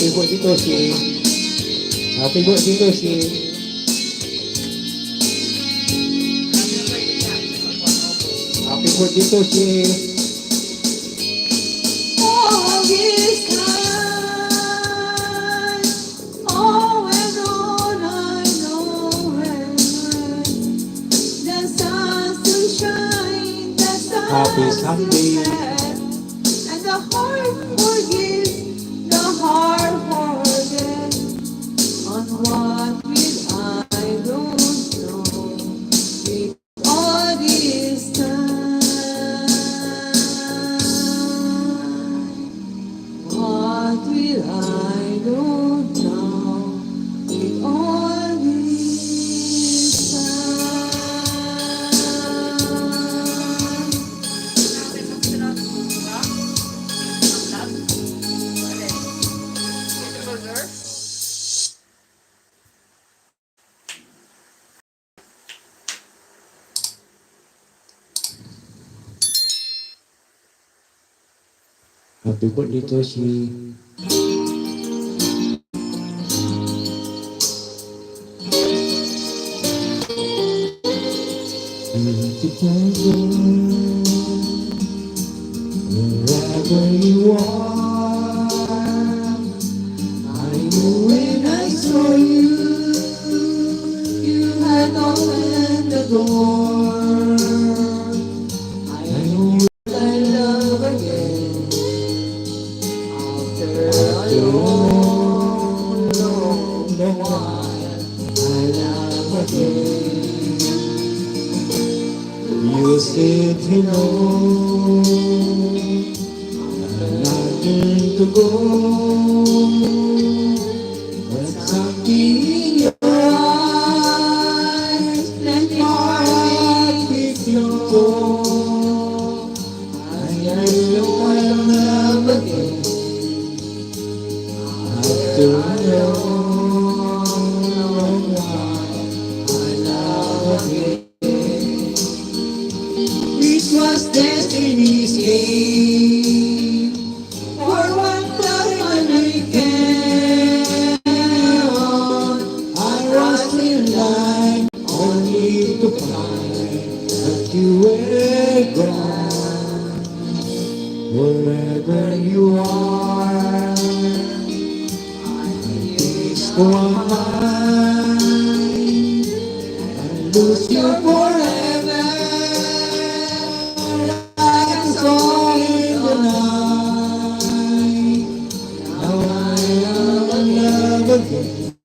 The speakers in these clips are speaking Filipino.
Happy birthday, Toshi. Happy birthday, Toshi. Happy birthday, Toshi. All this time, on and on, I know and the sun still shine, the Happy sun Sunday. still shine, and the heart forgives, the heart forgets. On what will I don't know with all this time? What will I don't know with all this Happy birthday, Toshi. Beautiful girl, wherever you are, I knew when I saw you, you had opened the door. I knew I love again after a after long, long a long while. I love again. You said hello, nothing to go, but something in your eyes Let my it heart be beats so. I know I love again after a long, long while. I love again. This was destiny's game. For one time I came on, I was in line only to find that you were gone. Wherever you are, it's for mine. I lose you forever. Like a song in the night. Now I love and love again.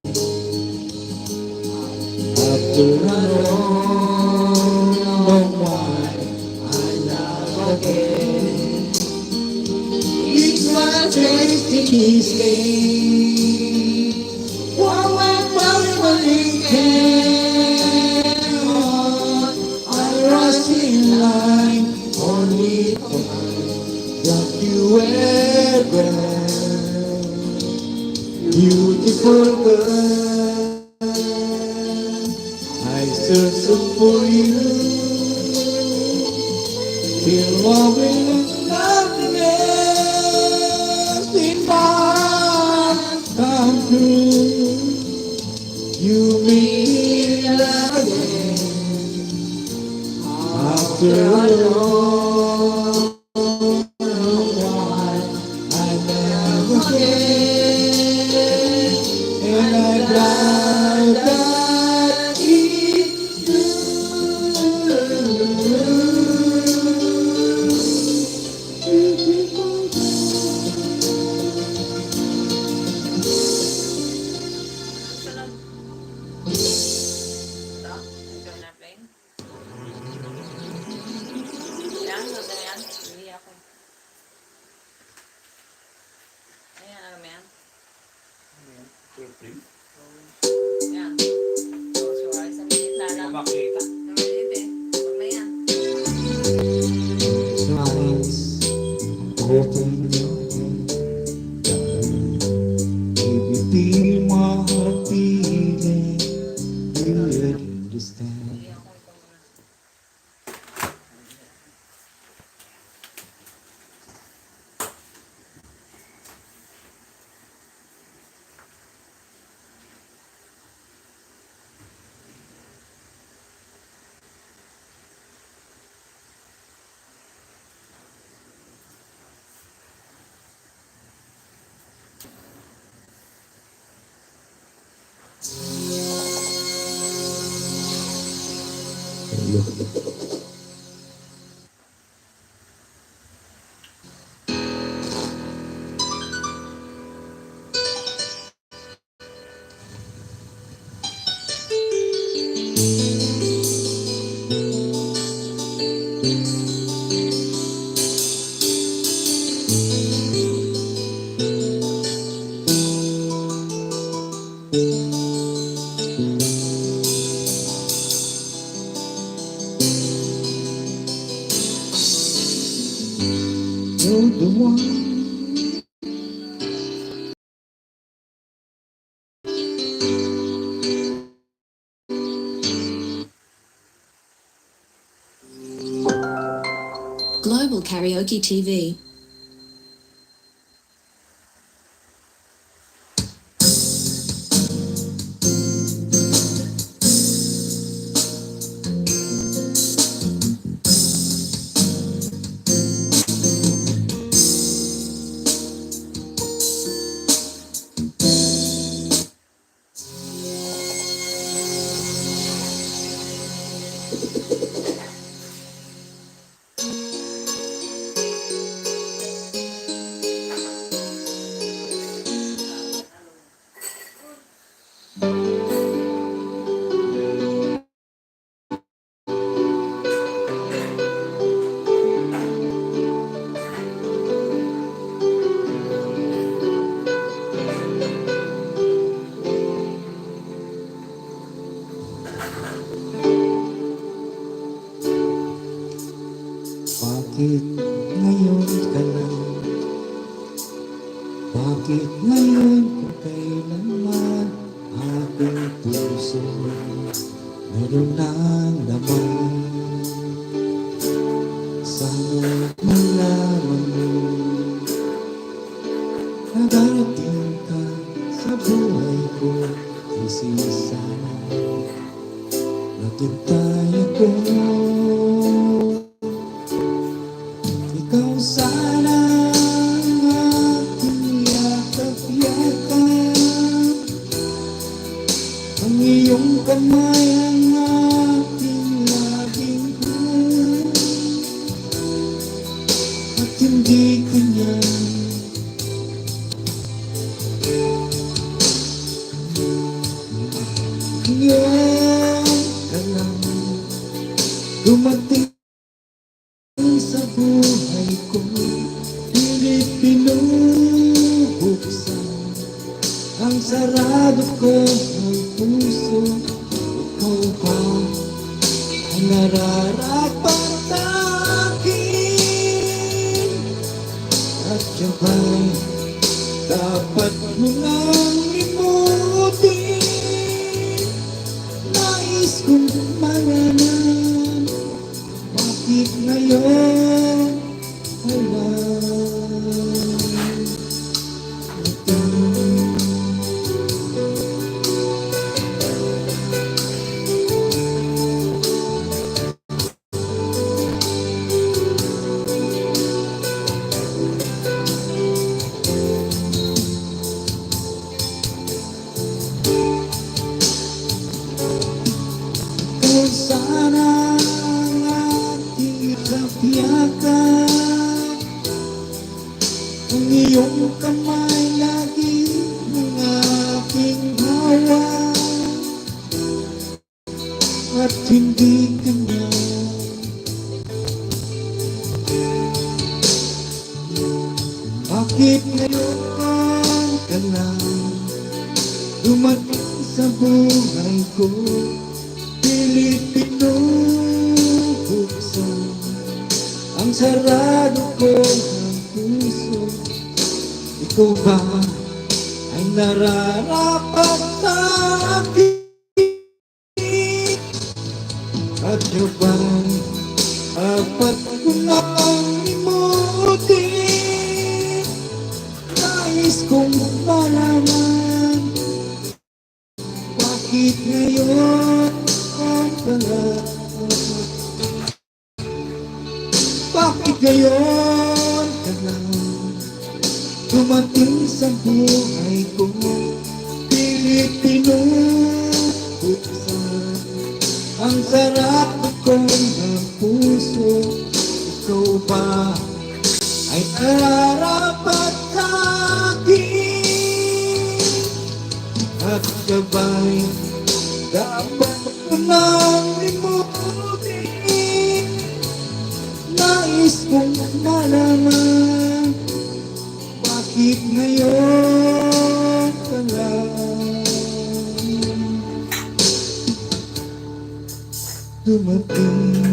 After a long, long while, I love again. It's my destiny's game. For when morning came on, I was in line only to find that you were gone. Beautiful girl, I searched for you. Till loving nothing else in my heart come true. You make me love again after a long, long while. I love again, and I'm glad that it's Smiles open if you feel my heart beating, you will understand. You're the one. Global Karaoke TV. Bakit ngayon ka lang? Bakit ngayon kung kailanman aking puso meron ng laman? Sana malaman mo na darating ka sa buhay ko. Kasi sana naghintay ako. Ikaw sana ang aking yakap-yakap, ang iyong kamay ang aking laging harap, at hindi kanya ngayon ka lang dumating sa buhay ko. Pilit binubuksan ang sarado ko ng puso. Ikaw ba ay nararapat sa akin? At siya ba'y dapat mo nang limutin? Nais kong malaman, bakit ngayon wala ito? Ikaw sana ang aking yakap-yakap, ang iyong kamay lagi ng aking hawak, at hindi kanya bakit ngayon ka lang dumating sa buhay ko. Pilit binubuksan ang sarado ko ng puso. Ikaw ba ay nararapat sa akin? At siya ba'y dapat ko nang limutin? Nais kong malaman, bakit ngayon pala? Bakit ngayon ka lang dumating sa buhay ko? Pilit binubuksan ang sarap ko ng puso. Ikaw ba ay nararapat sa akin? At sabay dapat ko nang limutin. Nais kong malaman bakit ngayon ka lang dumating.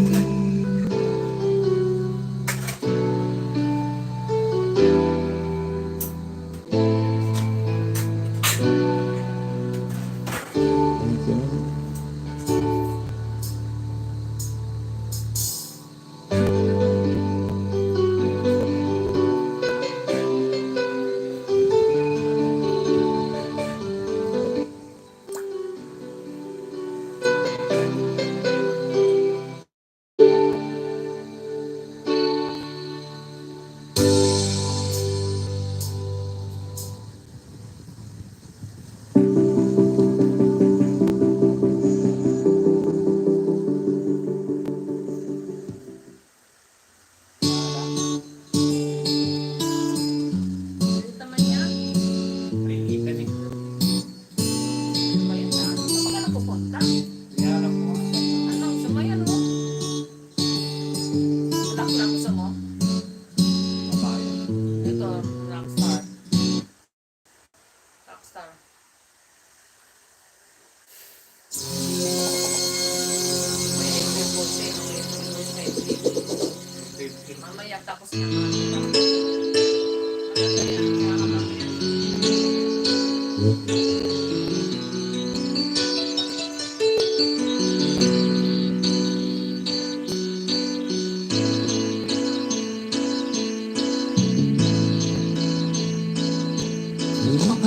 Mamaya tapos na mga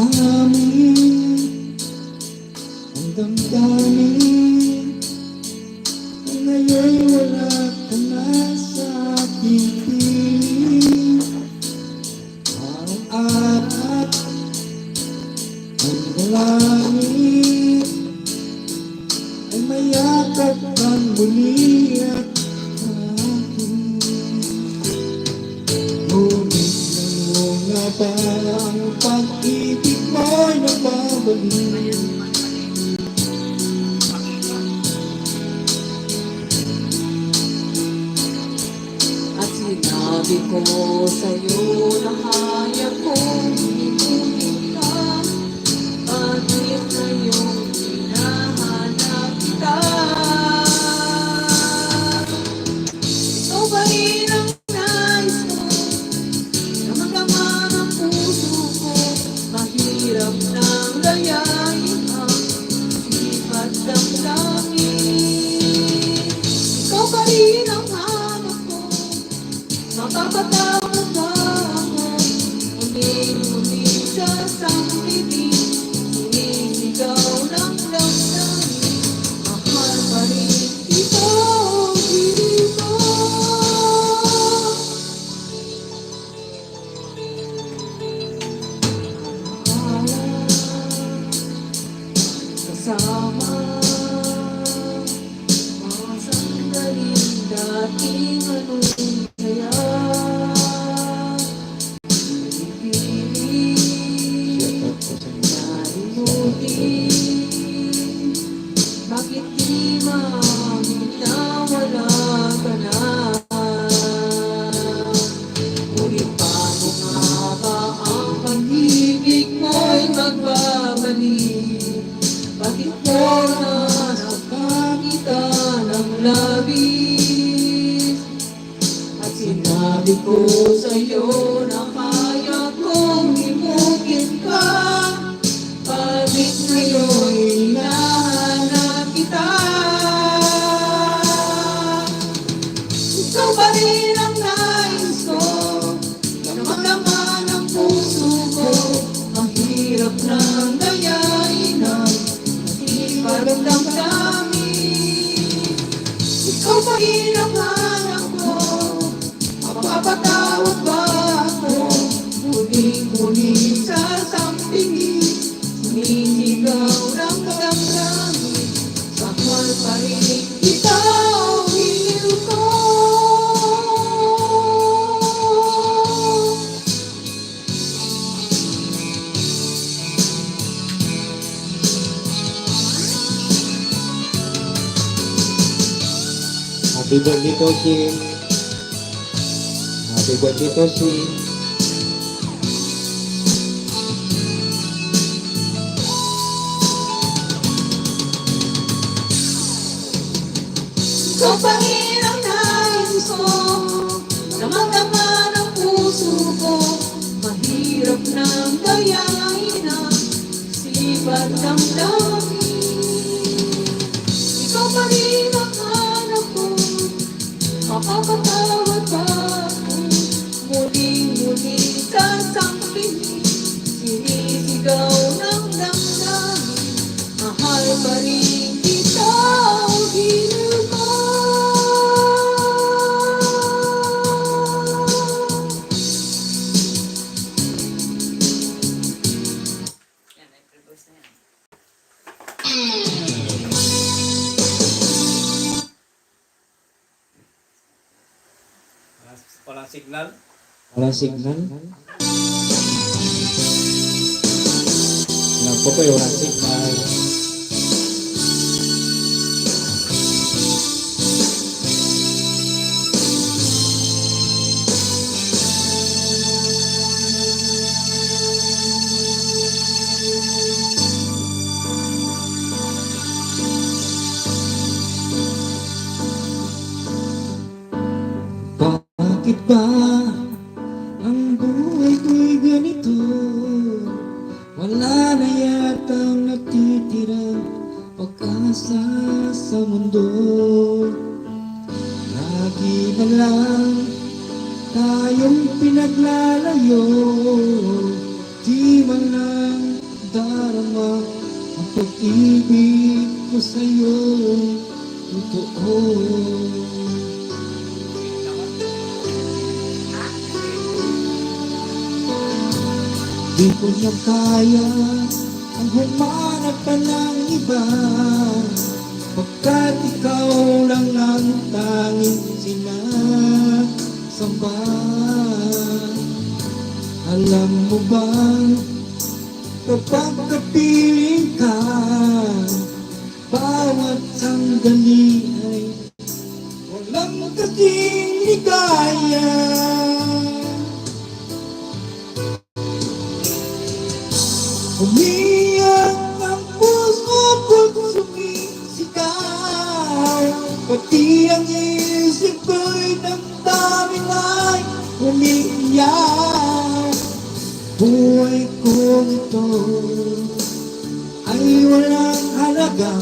Maamin ang damdamin na ngayon wala ka na sa aking piling. Araw-araw ang dalangin ay mayakap kang muli at akin. Ngunit ngayon nga ba ang pag-ibig mo'y nagbabalik? At sinabi ko sa'yo na kaya kong inulit ka. Bakit ngayon hinahanap kita? Ikaw ba rin ang nais ko? Na maglaman ang puso ko. Mahirap nang layain ang sipat ng langit. Ikaw pa rin ang hanap ko. Mapapatawad ba ako? Muling-muling sa sanglitin, sinisigaw ng damdamin. Mahal pa rin ito dito. Kasama mga sandaling dating anong kaya nalipiling, nalimutin. Bakit di maamin na wala ka na? Ngunit paano nga ba ang pag-ibig mo'y magbabalik? Bakit mo na nakakita ng labis? At sinabi ko sa'yo na kaya kong ibukit ka. Bakit ngayon hinahanap kita? Ikaw pa rin ang nais ko. Naman ang puso ko. Mahirap nang dayain ang parang damdamin. Ikaw pa rin ang hanap ko. Mapapatawad ba ako? Muling-muling sa sampingin, sinisigaw ng damdamin. Mahal pa rin ikaw Happy birthday, Toshi. Happy birthday, Toshi. Ikaw pa rin ang nais ko, damang-dama ng puso ko. Mahirap nang gayahin ang sipat ng langit. Ikaw pa rin ang hanap ko, mapapatawad pa ako. Muling-muli sasampilin, sinisigaw ng damdamin. Mahal pa rin kita, ginagawa. Walang signal. Walang signal. Naku po, walang signal. Bakit ba ang buhay ko'y ganito? Wala na yatang natitirang pag-asa sa mundo. Lagi na lang tayong pinaglalayo, di man lang darama ang pag-ibig ko sa'yo. Totoo. Di ko na kaya ang humanap pa ng iba, pagkat ikaw lang ang tanging sinasamba. Alam mo ba, kapag kapiling ka, bawat sandali ay walang kasing ligaya. Umiyak ang puso ko't sumisigaw, pati ang isip ko'y damdamin ay umiiyak. Buhay ko ito ay walang halaga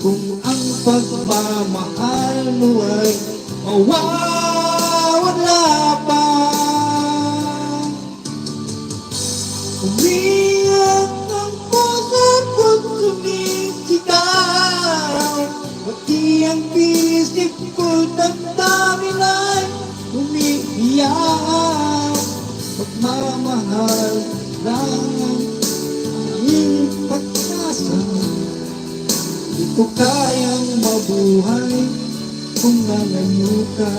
kung ang pagmamahal mo ay mawawala pa. Umiyak ang puso ko't sumisigaw, pati ang isip ko't damdamin ay umiiyak. Pagmamahal lang ang aming pag-asa, di ko kayang mabuhay kung lalayo ka.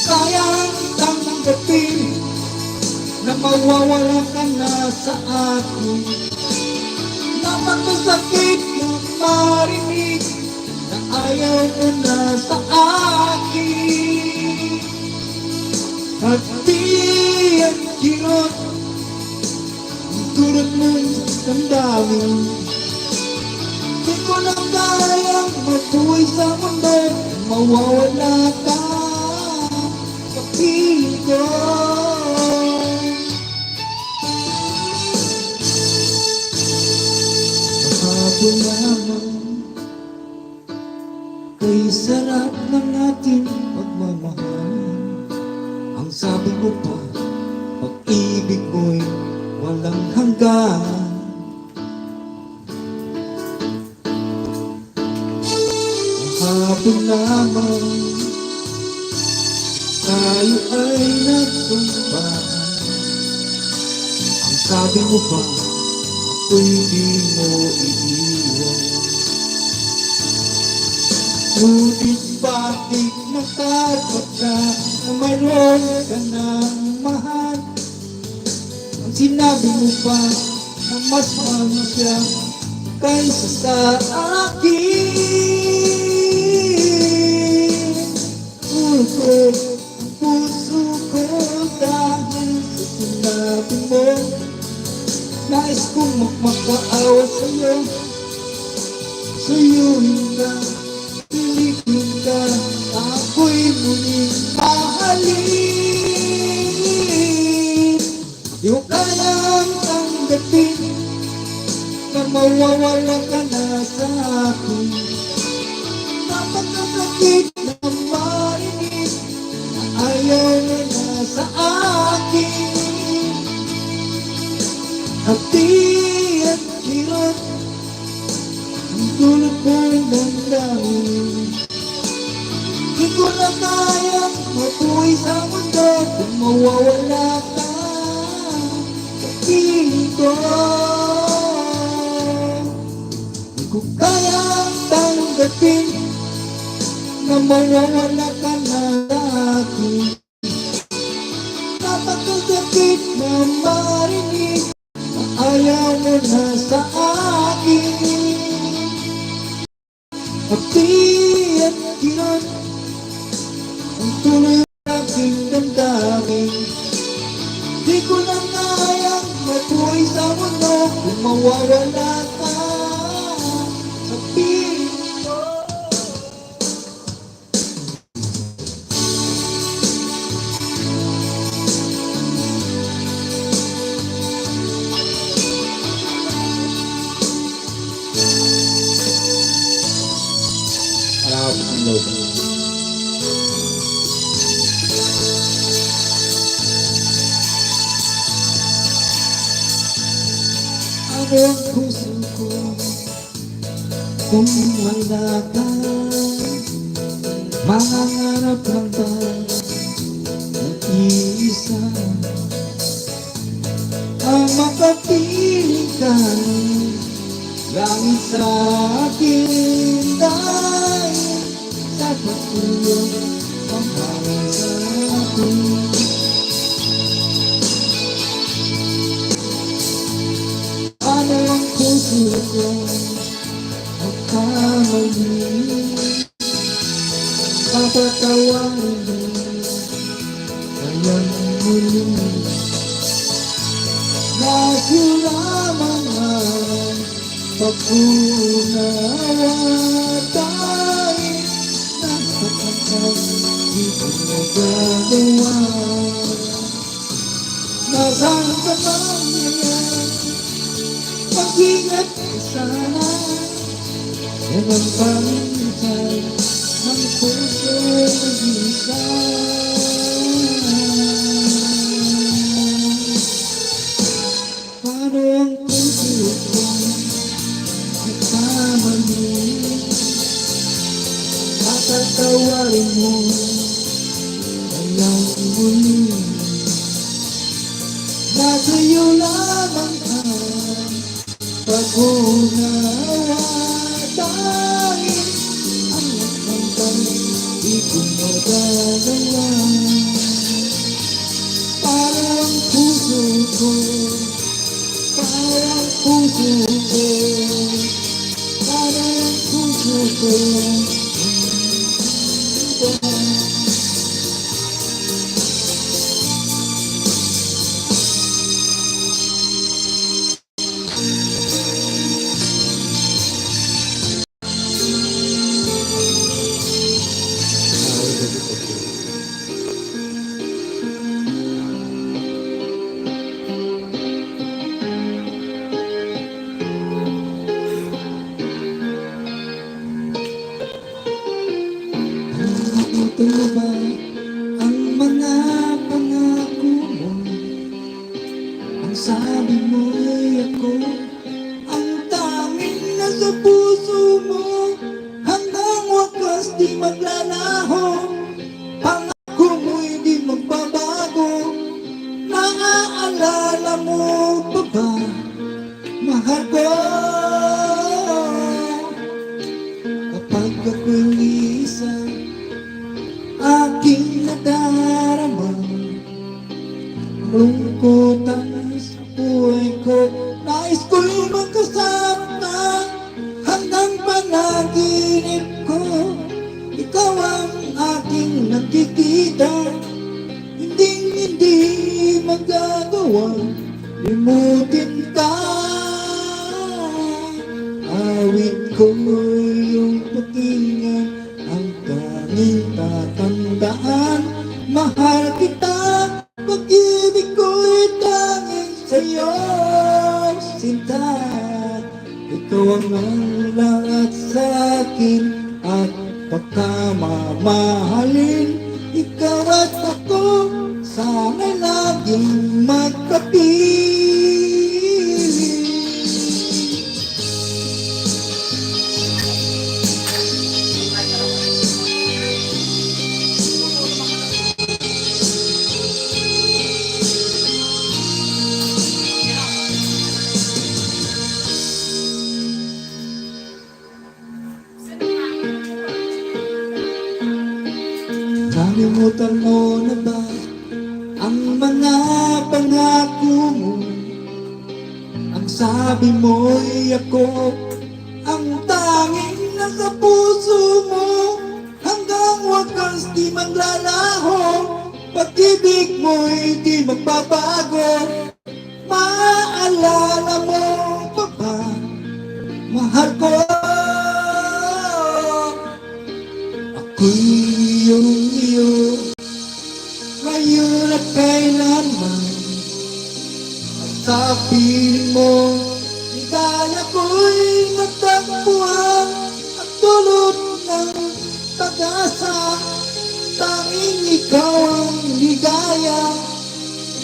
Kayang tanggapin na mawawala ka na sa akin, na masakit na marinig na ayaw mo na sa akin. At di ang kirot ang tulad mong damdamin, di ko na kayang mabuhay sa mundo, mawawala ka sa piling ko. Kahapon lamang kay sarap ng ating pagmamahal. Ang sabi mo pa, pag-ibig mo'y walang hanggan. Kahapon lamang tayo ay nagsumpahan. Ang sabi mo pa, ako'y di mo iiwan. Ngunit bakit natakot ka na mayroon ka ng mahal? Ang Sinabi mo pa na mas mahal mo siya kaysa sa akin. Ulog ang puso ko dahil sa sinabi mo. Nais kong magmakaawa sa'yo, suyuin ka, pilitin ka, ako'y muling mahalin. Di ko kayang tanggapin na mawawala ka na sa akin. Napakasakit na marinig na ayaw mo na sa akin. Hati at hirap ang tulad ko'y damdamin. Di ko na kayang mabuhay sa mundo kung mawawala ka sa piling ko. Di ko kayang tanggapin na mawawala ka na sa akin. Napakasakit na marinig ayaw mo na sa akin. Pati at kiran ang tuloy ng aking damdamin. Di ko na kayang mabuhay sa mundo kung mawawala ka sa piling ko. Ano ang puso ko kung wala ka? Mangangarap lang ba ng iisa ang makapiling ka langit sa akin dahil sa pagtulog ang hangin sa akin. Ano ang puso ko magkamali? Papatawarin mo kayang muli. Nasa lamang ang pag-unawa dahil nasa kantang di ko nagagawa. Nasaan ka man ngayon? Mag-ingat ka sana. Yan ang pangintay ng puso mag-isa. Paano ang puso ko nagkamali? Patatawarin mo kayang muli. Nasa iyo lamang ang pag-unawa dahil ang nakantang di ko magagawa. Parang puso ko, parang puso ko, parang puso ko. Ito ba ang mga pangako mo? Ang sabi mo'y ako ang tanging nasa puso mo. Hanggang wakas di maglalaho, pangako mo'y di magbabago. Naaalala mo pa ba, mahal ko? Kapag ako'y isa, aking nadarama lungkot at Limutin ka. Awit ko yung pakinggan, ang tanging tatandaan. Mahal kita, pag-ibig ko'y tanging sa'yo, sinta. Ikaw ang lahat sa'kin at pagkamamahalin. Ikaw at ako, sana'y laging magkapiling. Nalimutan mo na ba ang mga pangako mo? Ang sabi mo'y ako ang tanging nasa puso mo. Hanggang wakas di maglalaho, pag-ibig mo'y di magbabago. Maalala mo pa ba, mahal ko? Ako'y iyong iyo, ngayon at kailanman. At sa piling mo, ligaya ko'y natagpuan. At tulad ng pag-asa, tanging ikaw ang ligaya.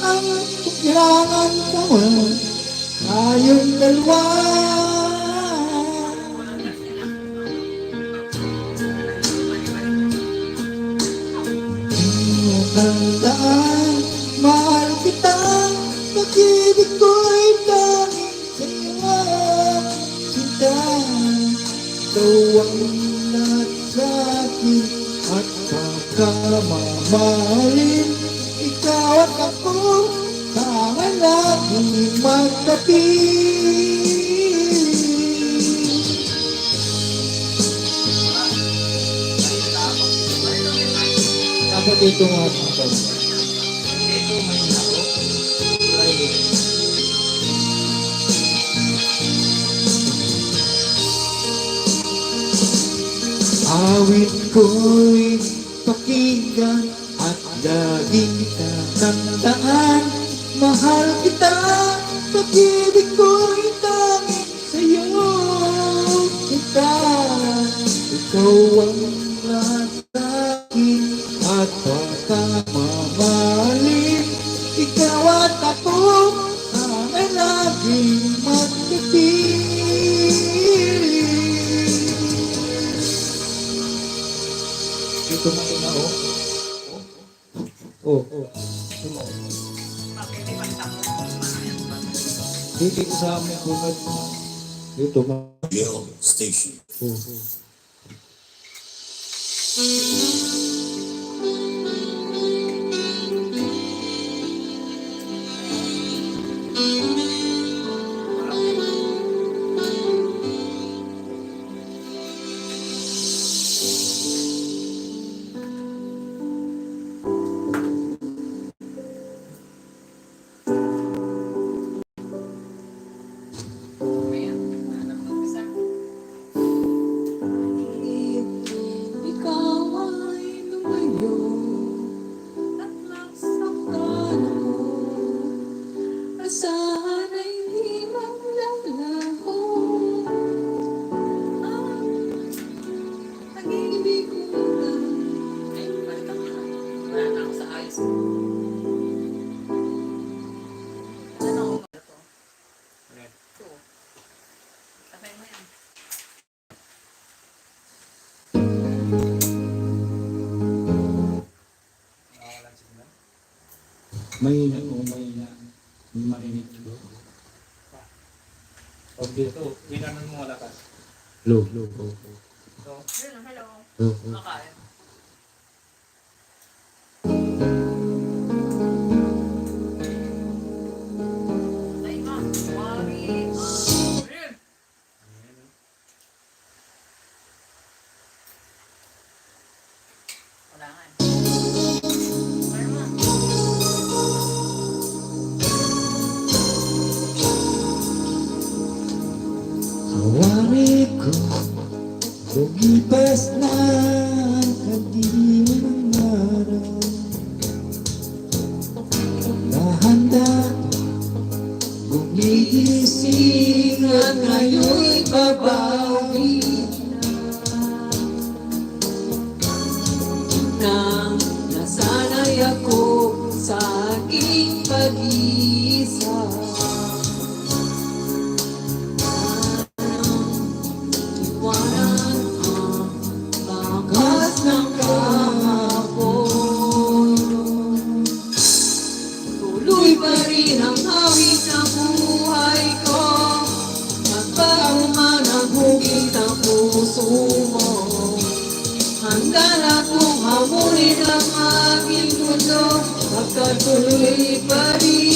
Ang kailangan ko, tayong dalawa. Tandaan, mahal kita, pag-ibig ko'y tanging sa'yo, sinta. Ikaw ang lahat sa'kin at pagkamamahalin. Ikaw at ako, sana laging magkapiling. Dapat ito nga ito. Ito may nako. Awit ko'y pakinggan at laging tatandaan. Mahal kita, pag-ibig ko'y tanging sa'yo, kita. Ikaw ang lahat sa'kin at pagkamamahalin. Ikaw at ako, sana'y laging magpipiling. Ito na ito na, Ito mo. Dito sa amin bungad. Dito mo. Yale Station. Ikaw ay lumayo at nagsaktan ako. Asahan ay di maglalaho. Pag-ibig ko lang. Ay, balik ako na. Wala na ako sa ayos. Ano ako ba ito? Ito. Sabay mo yan. Mahina mo, mahina. Marinig ko. Pag dito, ginanon mo malakas. Low. So, Hello. Low. Okay. Say mo. Worry. Wala nga eh. Wala nga. nasanay ako sa aking pag-iisa. Iwanan ang bakas ng kahapon. Tuloy pa rin ang awit ng buhay ko. Magbago man ang hugis ng puso mo. Handa na kong hamunin ang aking mundo. Magkatuloy pa rin.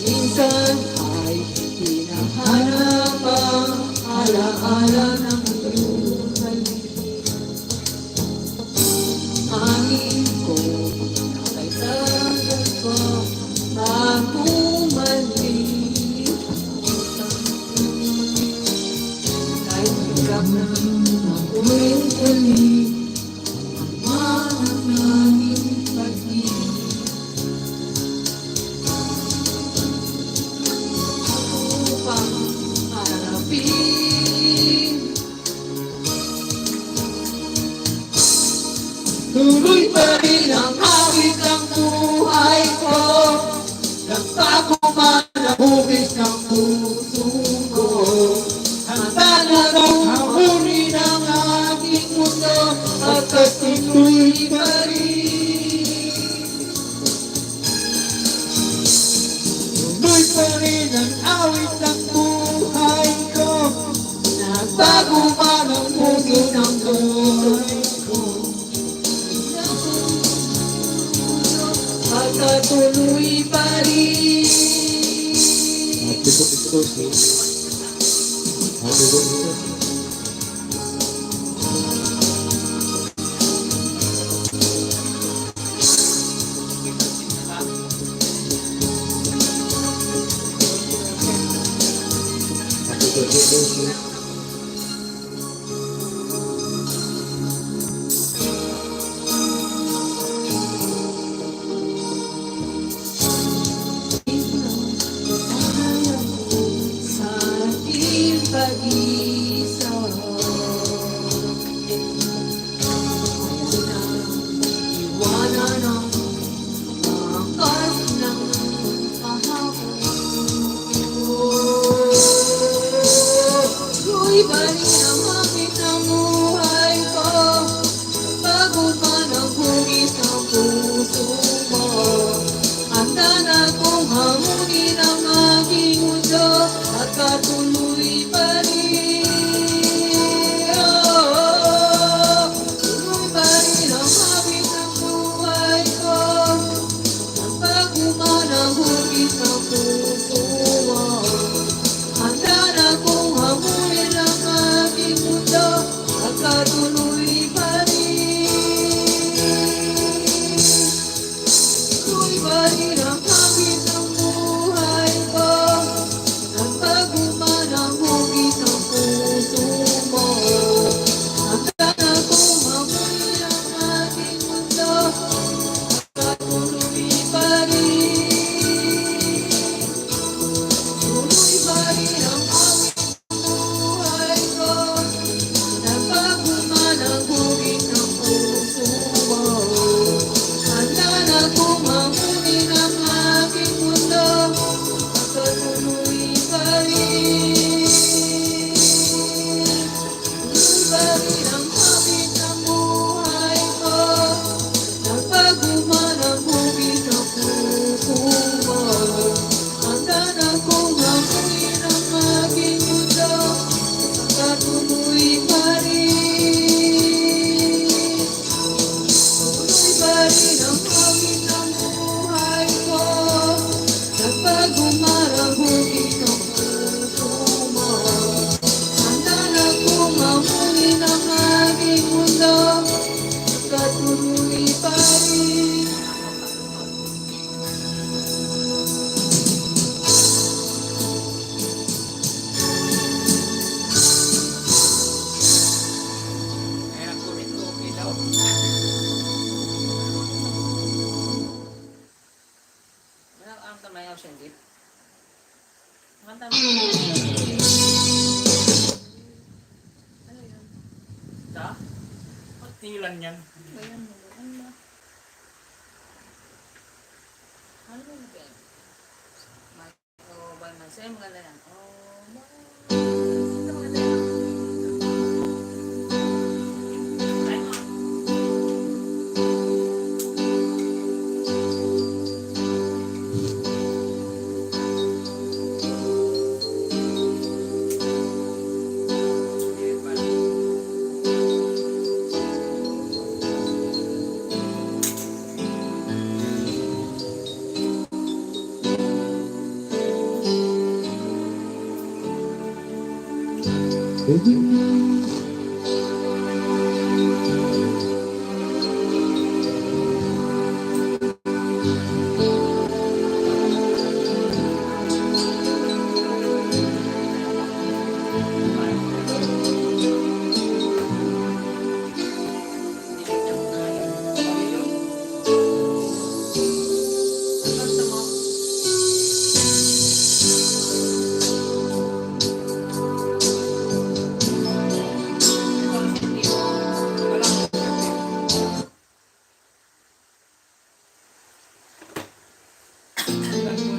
Minsan ay hinahanap ang alaala ng iyong halik. Hangin ko, nakailangan ko, bago malimutan. Kahit hirap na ako'y ulit, ang nanging pag-ibig. Upang harapin, tuloy pa rin ang awit ng buhay ko. Nagbago man ang hugis ng puso ko. Handa na kong hamunin ang aking mundo. Pagkatuloy pa rin. Tuloy pa rin ang awit ng buhay ko. Nagbago man ang hugis ng buhay ko. Pagkatuloy pa rin. Sa aking pag-isa, iwanan ang bakas ng kahapon. Tuloy pa rin ang hangin ng buhay ko. Bago man ang hugis ng puso mo. Handa na kong hamunin ang aking mundo. At katuloy pa rin. Tuloy pa rin ang hangin ng buhay ko. Bago man ang hugis ng puso mo. Handa na kong hamunin ang aking mundo. At katuloy pa rin. Tuloy pa rin ang hangin ng buhay ko. Nagbago man ang hugis ng puso mo. Handa na kong hamunin ang aking mundo. At katuloy pa rin. Tuloy pa rin ang awit ng buhay ko. Nagbago man Sa? Patilan yan. Bayan mo. Ano ba? Ano ba ba? Oh, by myself. Maganda yan. Oh, ito maganda yan. Ay, Pwede mo gusto mo?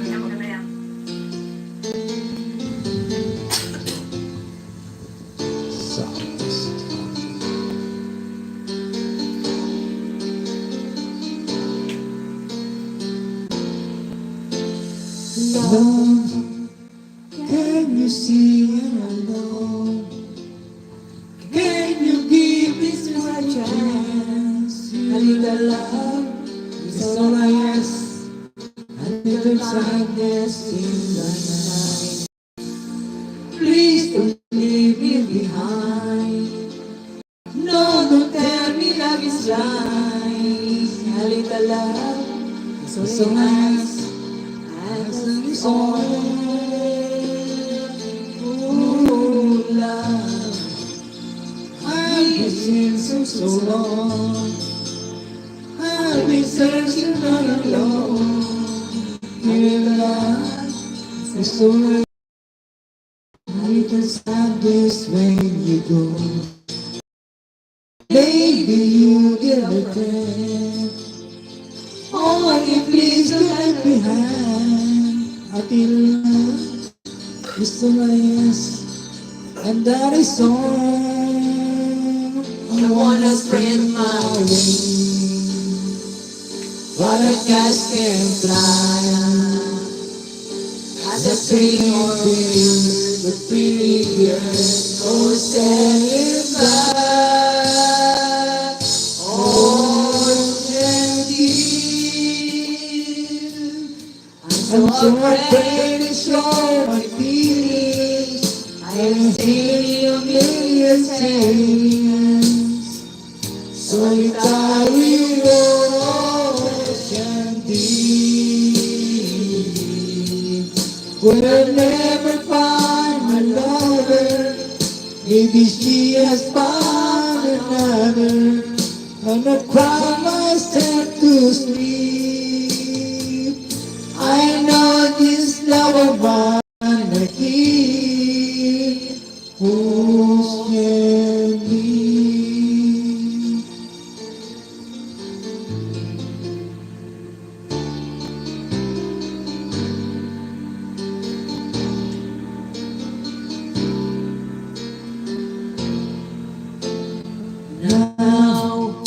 Yan, maganda yan. softest love. Can you see and know? Can you give this a chance? A little love is all I ask. A little sadness in the night. Please don't leave me behind. No, don't tell me love is blind. A little love is all I ask. As all. Oh, love, I've been searching so long. I've been searching all alone. Your love is so right. A little sadness when you go. Maybe you get a friend. Oh, I can please don't let behind. I feel love is so nice, and that is all. I wanna spread my wings, but I just can't fly. As a pretty bird, the pretty girl goes sailing by. Oh, Jenny, I'm so afraid to show my feelings. I have seen a million times. Solitary ocean deep. Will never find my lover. Maybe she has found another. And I cry myself to sleep. I know this love of mine I keep. Who can be? Now,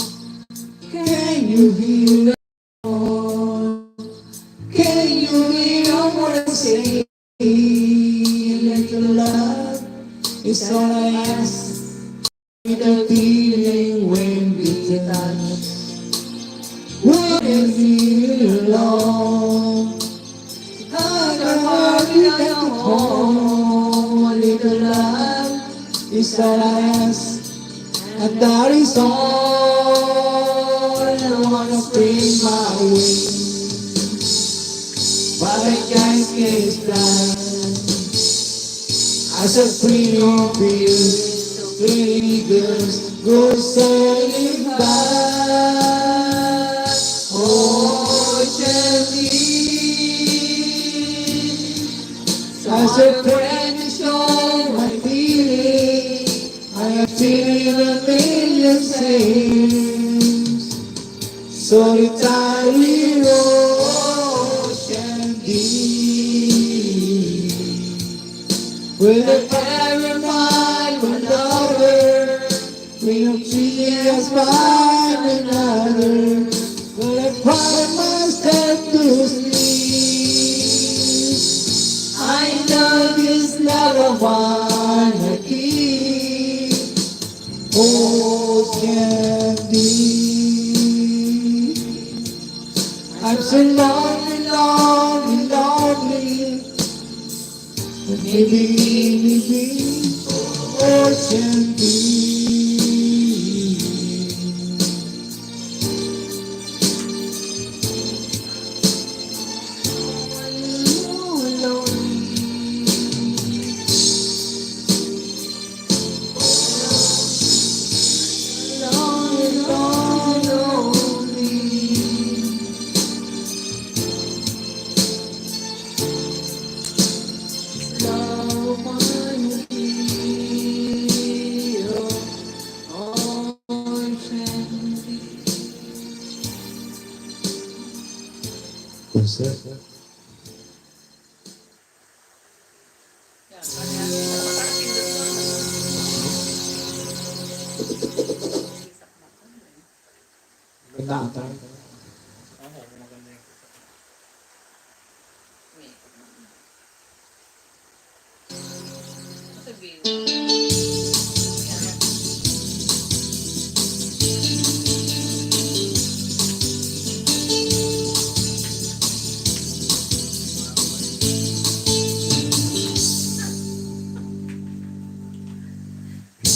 can you hear the Lord? Can you hear what I say? Little love is all I ask. The feeling when we touch, when you feel alone, I can hardly come home. A little love is all I ask. And that is all. I wanna spread my wings, but I just can't fly. As a pretty bird, pretty girls go sailing by. Oh, Jenny, as a friend to show my feeling. I have seen a million seems solitary ocean deep. With a pair of mind, one lover, we don't see us find another. But I cry myself to sleep. I know this love I wanna keep. Ocean deep. I'm so lonely, lonely, lonely. But maybe, ocean deep. Concert. Yan, kaya pindot ko. Ganda ata. Oo, maganda yung Sabihin.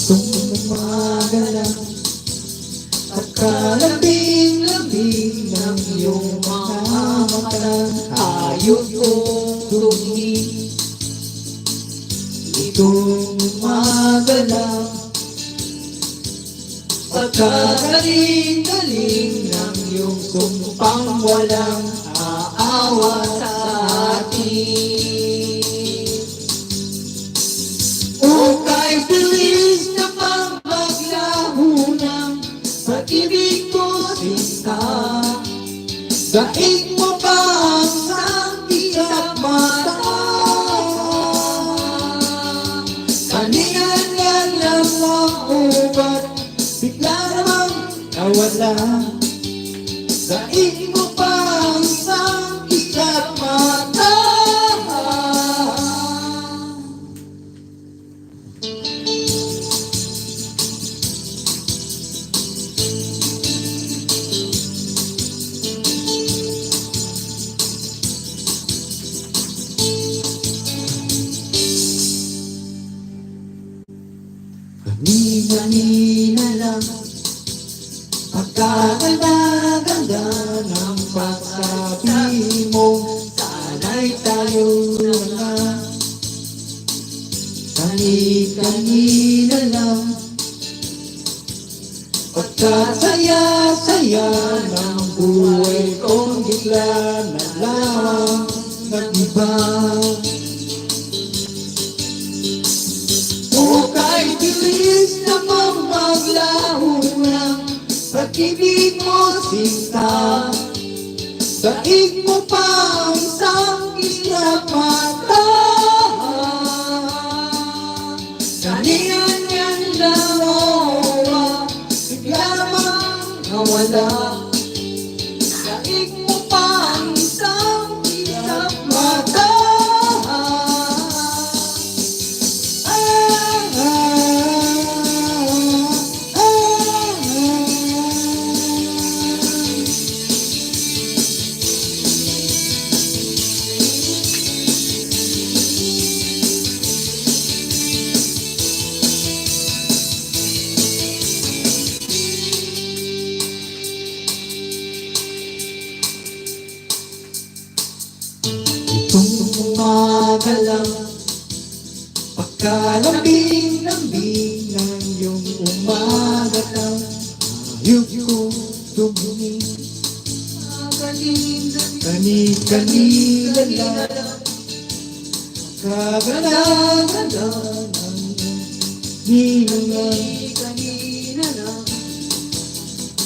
Itong umaga lang, pagkalabing-labing ng iyong mga mata, ayaw kong tumingin. Itong umaga lang, pagkagaling-galing ng iyong sumpang walang aawa sa atin. O kahit bilis na pagbaglaho ng pag-ibig ko sinta, daig mo ba ang sangkit at mata? Kaningan lang ako ba't bigla namang nawala? Daig mo ba ang sangkit at mata? Kanina lang, pagkaganda-ganda ng pagsabi mo, sana'y tayo na. Kanina lang, pagkasaya-saya ng buhay kong bigla na lamang nag-iba. O kahit bilis na maglaho ng pag-ibig mo sinta, daig mo pa ang isang isang mata. Kaningan yan lang owa, bigla namang nawala. Daig mo pa ang isang isang mata. Itong umaga lang, pagkalambing-lambing ng iyong umaga lang, ayaw ko tumingin. Kani-kanila lang, kaganda-ganda ng iyong hilangan. Kanina lang,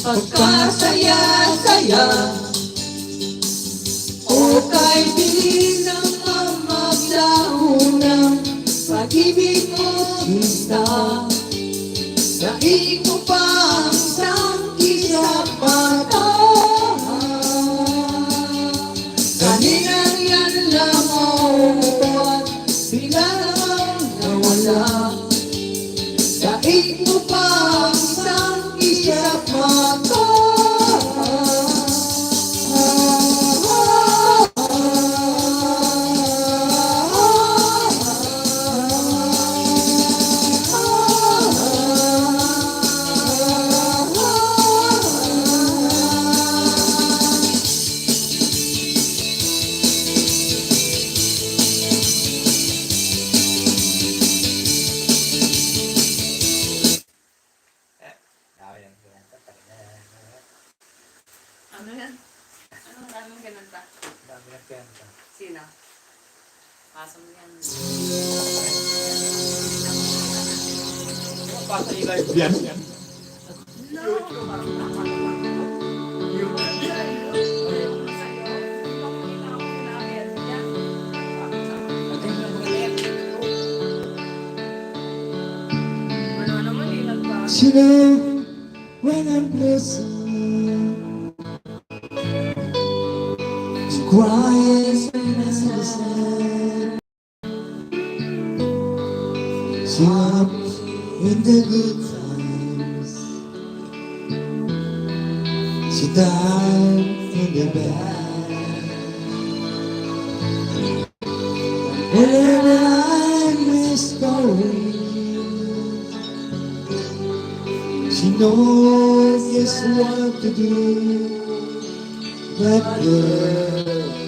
Pagkasaya-saya o kay piling ng mamaglaho ng pag-ibig mo sinta. Daig mo pa ang isang kisap mata. Kaninang yan lang at bigla namang nawala. Daig mo pa ang isang kisap mata. Ano yan? Anong daming ganun ta? Dami na kenta. Sino? Paso mo yan. Pasa yung live yan. No! Parang tama naman. Yung sa'yo. Yung sa'yo. Yung pinakakinayan niya. Ating na mga yan. Ano naman eh, nagpa- You know, when I'm blessed, cries when I sad. She up in the good times. She died in the bad. Whenever I miss going, she knows just what to do. But girl,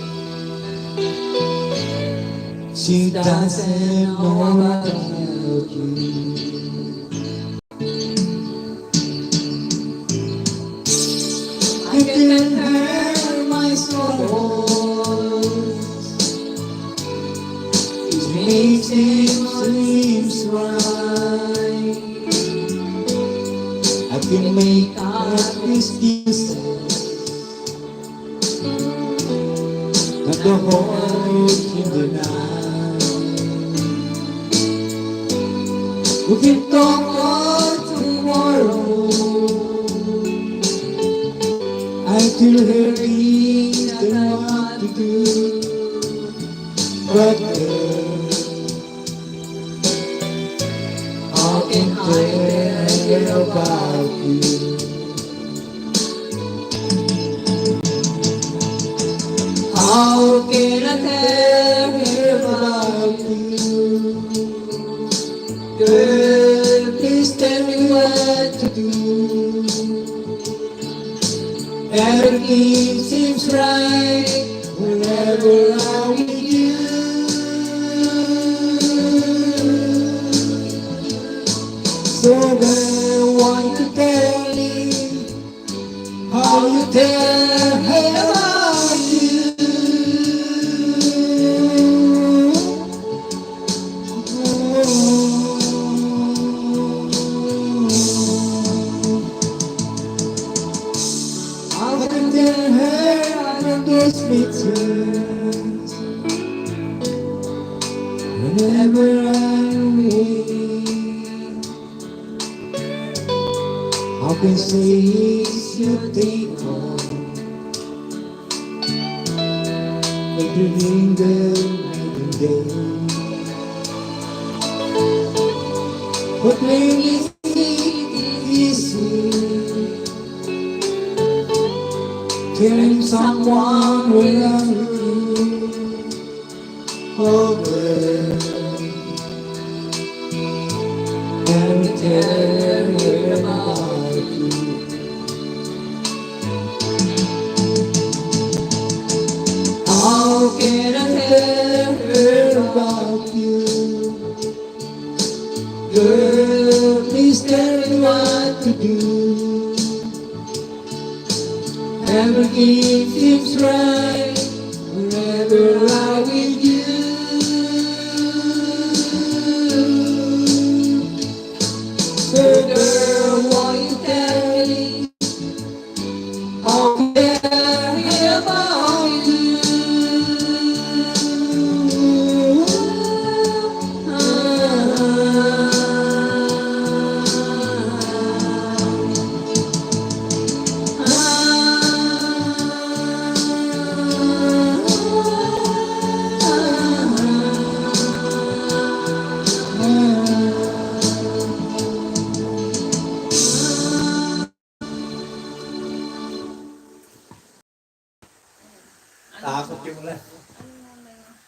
she doesn't know about you. I can hear my sorrows. It makes him seems right. I can make up excuses. Not the whole in the night. We can talk about tomorrow. I tell her things I want to do. But girl, how can I tell her about you? How can I tell her about you? Girl, please tell me what to do. Everything seems right whenever I'm with you. So girl, why you tell me how you tell her about you? I can tell her I don't get me turns whenever I'm with. I can say it's your day home, every linger night and day. But when it's easy, telling someone when I'm with you. Oh girl, let me tell you about you. How can I tell her about you? Girl, please tell me what to do. Everything seems right whenever I'm with you. So girl, why you tell me Takot yung ulan.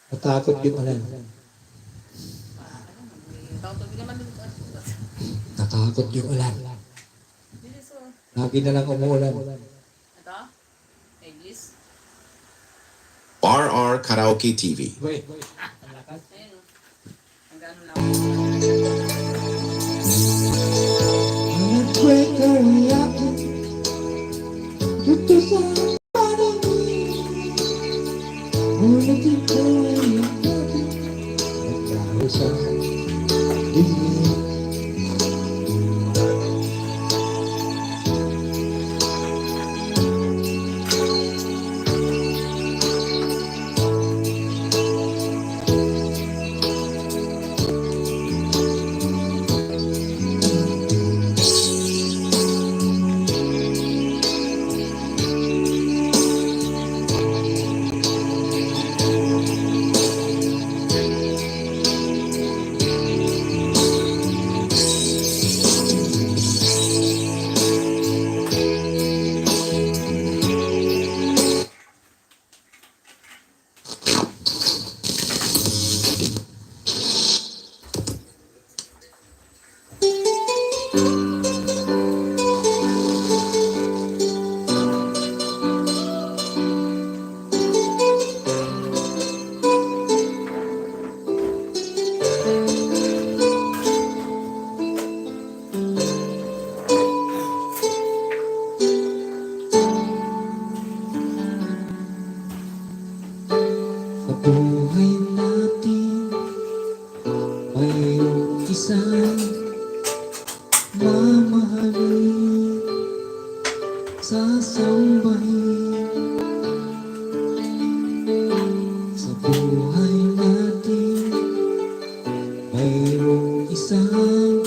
Natakot yung ulan. Takot naman din ko. Natakot yung ulan. Bilis oh. Lagi na lang umuulan. Ito? English? RR Karaoke TV. Wait. Ang lakas. Ayun oh. Ang gano'n lang. Ang nag-break away ako dito sa parang ngunit ito ay ako naglaho sa dilim. Sa buhay natin mayroong isang mamahalin, sasambahin. Sa buhay natin mayroong isang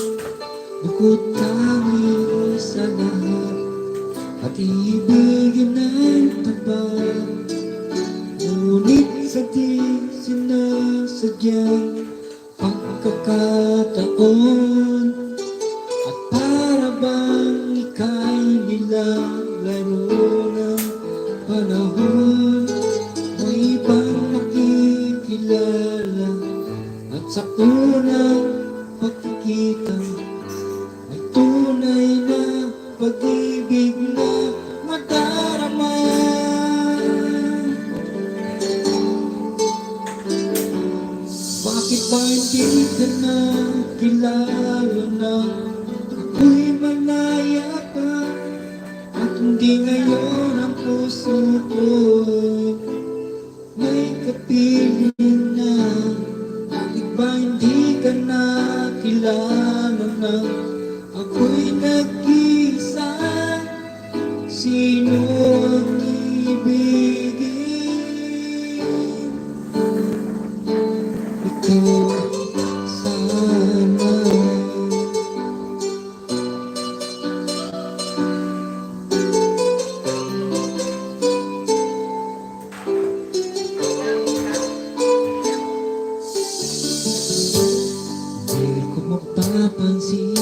bukod tangi sa lahat at ibigin ng tabang. Ngunit sa di sinasadyang pagkakataon at para bang ika'y nilalaro ng panahon, may ibang makikilala at sa unang pagkikita ay tunay na pag-ibig na madarama. Bakit ba hindi ka na kilala na ako'y malaya pa at hindi ngayon ang puso ko'y may kapiling na? Bakit ba hindi ka na kilala na ako'y nag-isa? Sino ang ibigin? Ikaw sana. Di ko mapapansin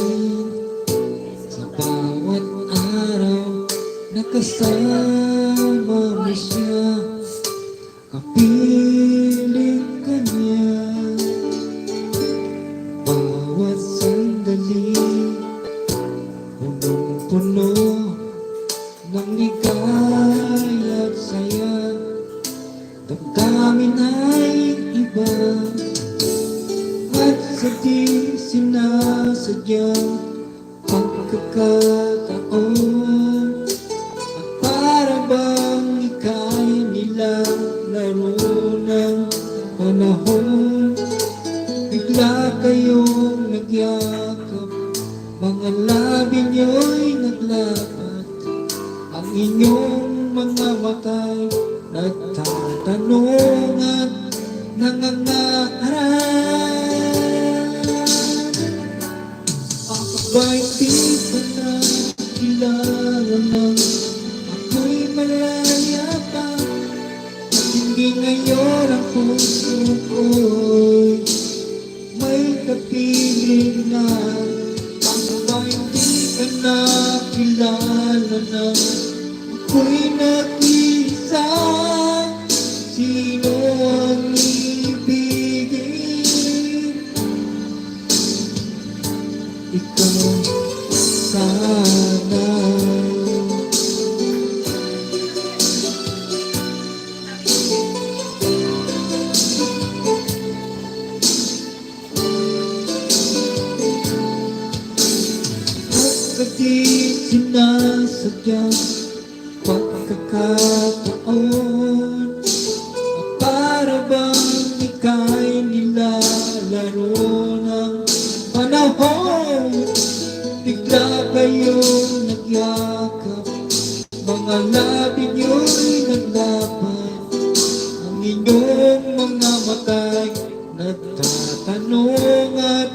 sa bawat araw na kasama mo siya, kapiling ka niya. Bawat sandali punong-puno ng ligaya at saya. Damdamin ay iba at sa di sinasadyang pagkakataon at para bang ika'y nilalaro ng panahon. Bigla kayong nagyakap, mga labi niyo'y naglapat, ang inyong mga mata'y nagtatanong at nangangarap. Bakit di ka na kilala na ako'y malaya pa at hindi ngayon ang puso ko'y may kapiling na? Bakit ba hindi ka na kilala na ako'y nag-isa? sino ang ibigin? Ikaw sana. At di sinasadyang pagkakataon, para bang ika'y nilalaro ng panahon. Bigla kayong nagyakap, mga labi niyo'y naglaban, ang inyong mga mata'y nagtatanong at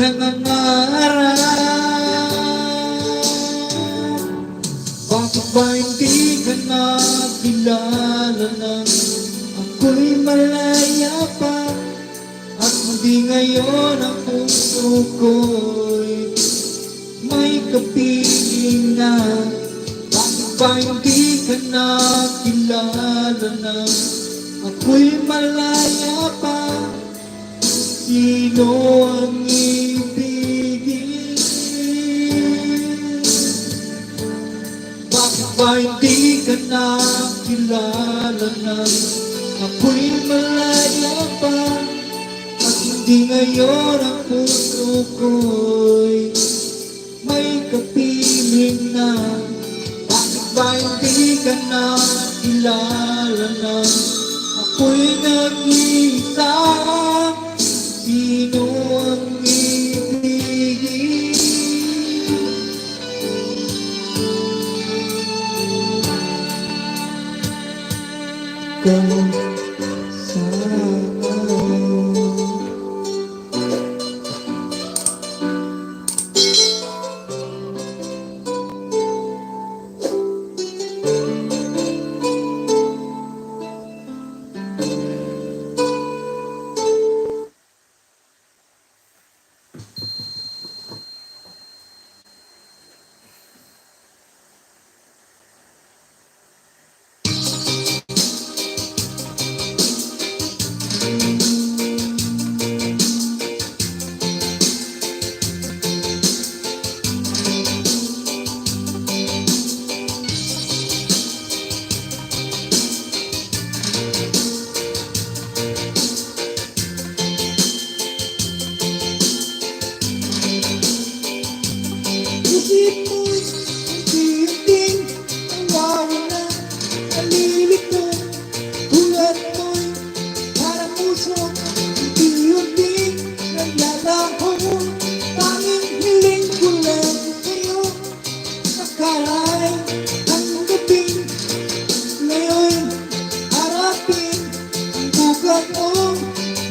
nangangarap. Bakit ba hindi ka nakilala nang ako'y malaya pa? At hindi ngayon ang puso ko'y may kapiling na. Bakit ba hindi ka nakilala nang ako'y malaya pa? Sino ang ibigin? Bakit ba hindi ka nakilala nang ako'y malaya pa? At hindi ngayon ang puso ko'y may kapiling na. Bakit ba hindi ka nakilala nang ako'y nag-iisa? Sino ang ibigin? Ikaw sana. Isip mo'y unti-unting nawawala, nalilito. Tulad mo'y parang usok, unti-unting naglalaho. Tanging hiling ko lang sa'yo, nakalay ang gabing ngayon harapin ang bugat mong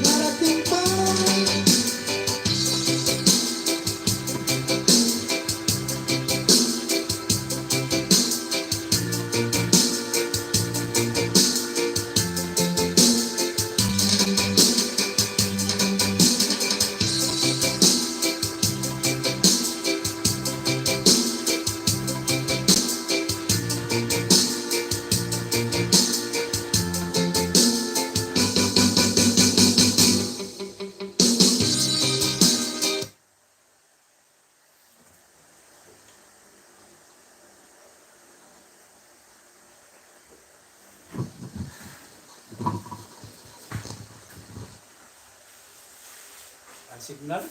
narating pa. Ang signal.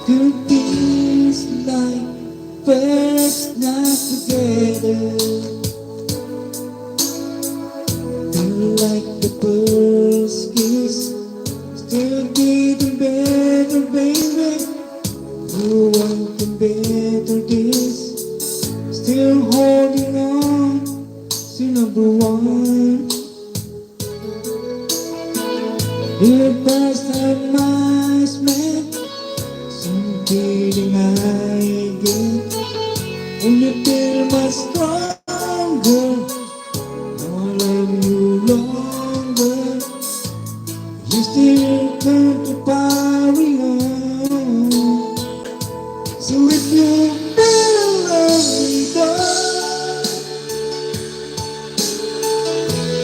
Two things like first not together. Feel like the first kiss, still getting better, baby. No one can better this. Still holding on, you know. only feel much stronger. Now I love you longer. You still come to carry on. So if you feel love me, girl,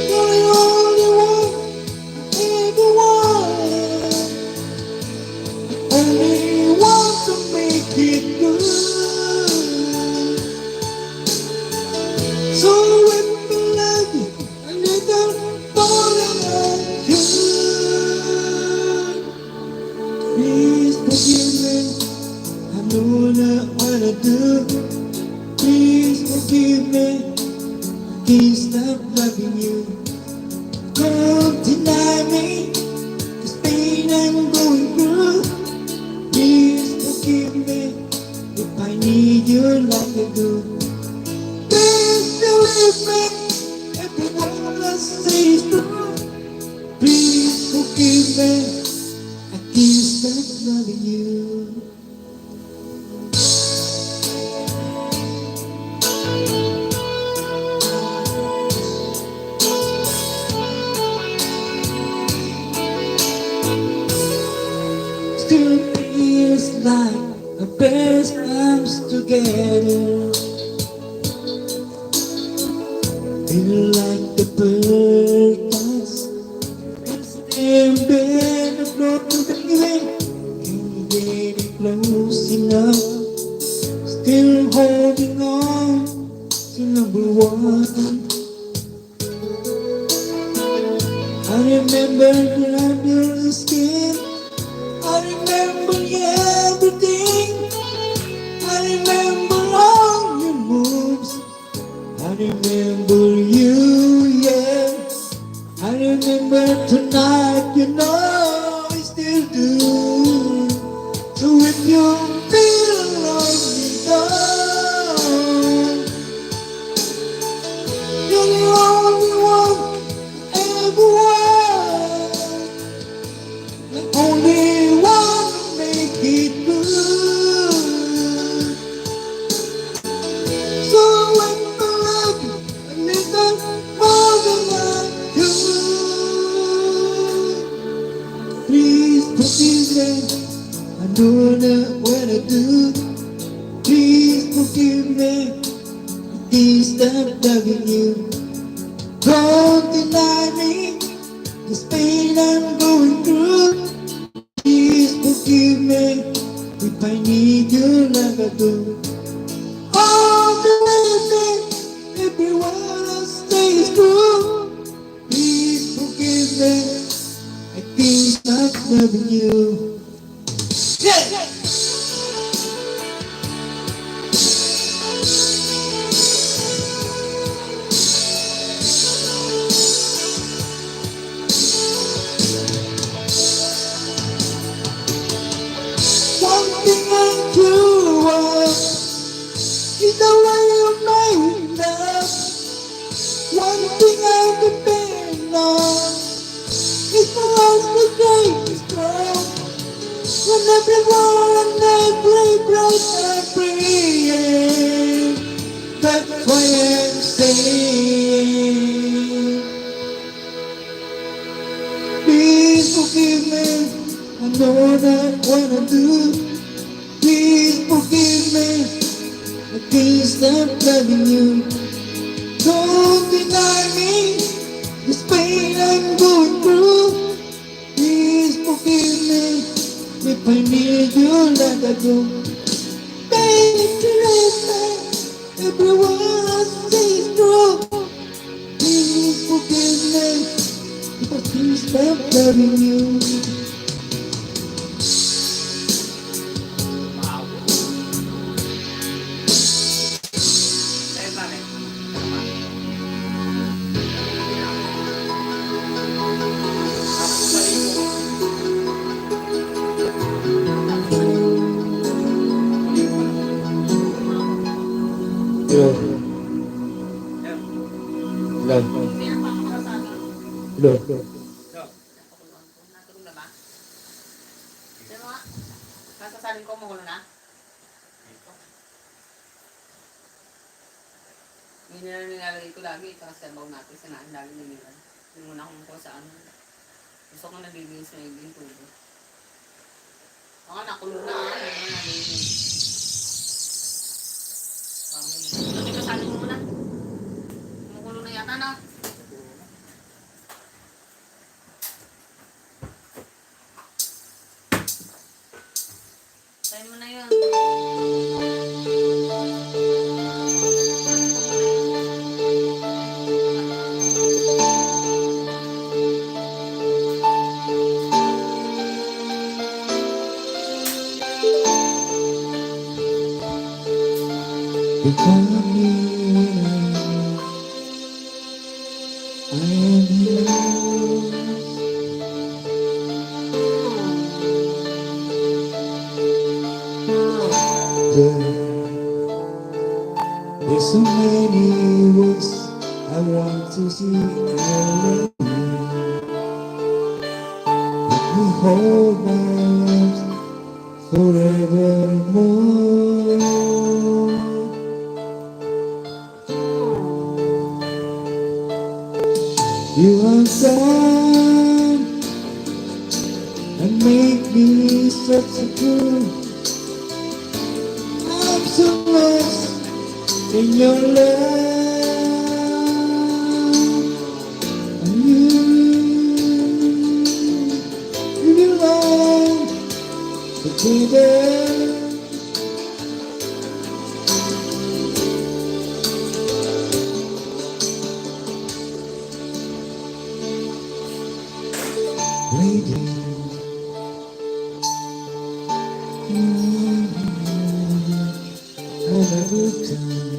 you're the only one I ever want. Only want to make it good. So if you love me, I need to fall in love too. Please forgive me. I know not what I do. Please forgive me. I can't stop loving you. Don't deny me this pain I'm going through. Please forgive me if I need you like I do. Please believe me, everyone I say is true. Please forgive me, I can't stop loving you. Still feels like our best times together. Feel like the bird does. Stay in bed, float to the evening. Can you get it close enough? Still holding on to number one. I remember the under the skin. I remember everything. I remember all your moves. I remember you, yeah. I remember tonight, you know I still do. So if you feel like me, girl, you're the only one I ever want. The only one to make it good. So when I love you, I need that more than I do. Please forgive me, I know not what I do. Please forgive me, please stop loving you. Don't deny me this pain I'm going through. Please forgive me if I need you like I do. Oh, believe me, everyone else stays true. Please forgive me, I can't stop loving you. Yeah. One thing I do want is the way you make love. One thing I depend on is the love that stay strong. When everyone every breath I breathe, that's why I'm saying, please forgive me. I know that what I do. Please forgive me. I can't stop loving you. Don't deny me this pain I'm going through. Please forgive me if I need you like I do. Baby, listen, everyone else sees through. Please forgive me if I can't stop loving you. Sa'yo pare. Hello, hello, hello. Natulog na ba? Sino nga? Nasa salin ko, magulo na? Yun na lang nilalagay ko lagi. Tsaka sa sabaw natin sa naan. Lagi nililan. Hindi muna akong kuha sa ano. Gusto ko nalilis na yung tubo. Baka nakulo na ah. Hindi na nalilis. Sabi ko sali mo muna. Kumukulo na yata na. Sayin mo na yun. You tell me I am yours. There's so many ways I want to see you. Let me hold my arms forevermore. You are come and make me such a fool. I'm so lost in your love, and you belong to be there. Lady, have a good time.